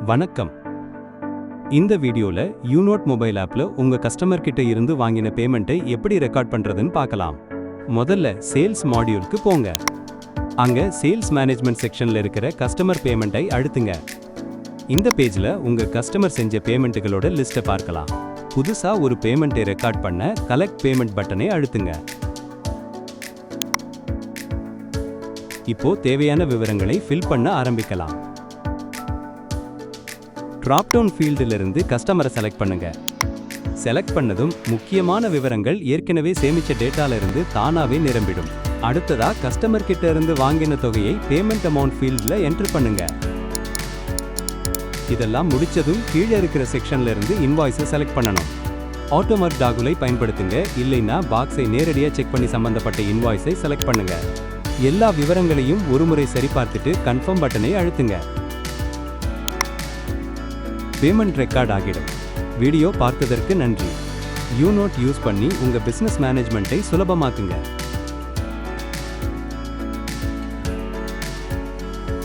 வணக்கம். இந்த வீடியோல யூனோட் மொபைல் ஆப்ல உங்க கஸ்டமர் கிட்ட இருந்து வாங்கின பேமெண்ட்டை எப்படி ரெக்கார்ட் பண்றதுன்னு பார்க்கலாம். முதல்ல சேல்ஸ் மாடியூலுக்கு போங்க. அங்க சேல்ஸ் மேனேஜ்மெண்ட் செக்ஷன்ல இருக்கிற கஸ்டமர் பேமெண்ட்டை அழுத்துங்க. இந்த பேஜ்ல உங்க கஸ்டமர் செஞ்ச பேமெண்ட்டுகளோட லிஸ்ட்டை பார்க்கலாம். புதுசா ஒரு பேமெண்ட்டை ரெக்கார்ட் பண்ண கலெக்ட் பேமெண்ட் பட்டனை அழுத்துங்க. இப்போ தேவையான விவரங்களை ஃபில் பண்ண ஆரம்பிக்கலாம். டிராப் டவுன் ஃபீல்டிலிருந்து கஸ்டமரை செலக்ட் பண்ணுங்க. செலக்ட் பண்ணதும் முக்கியமான விவரங்கள் ஏற்கனவே சேமிச்ச டேட்டால இருந்து தானாவே நிரம்பிடும். அடுத்ததா கஸ்டமர் கிட்ட இருந்து வாங்கின தொகையை பேமெண்ட் அமௌண்ட் ஃபீல்டில் என்ட்ரு பண்ணுங்க. இதெல்லாம் முடிச்சதும் கீழே இருக்கிற செக்ஷன்ல இருந்து இன்வாய்ஸை செலக்ட் பண்ணணும். ஆட்டோமார்க் டாகுலை பயன்படுத்துங்க, இல்லைன்னா பாக்ஸை நேரடியாக செக் பண்ணி சம்பந்தப்பட்ட இன்வாய்ஸை செலக்ட் பண்ணுங்க. எல்லா விவரங்களையும் ஒருமுறை சரி பார்த்துட்டு கன்ஃபார்ம் பட்டனை அழுத்துங்க. பேமெண்ட் ரெக்கார்ட் ஆகிடும். வீடியோ பார்த்ததற்கு நன்றி. யூனோட் யூஸ் பண்ணி உங்க பிசினஸ் மேனேஜ்மெண்ட்டை சுலபமாக்குங்க.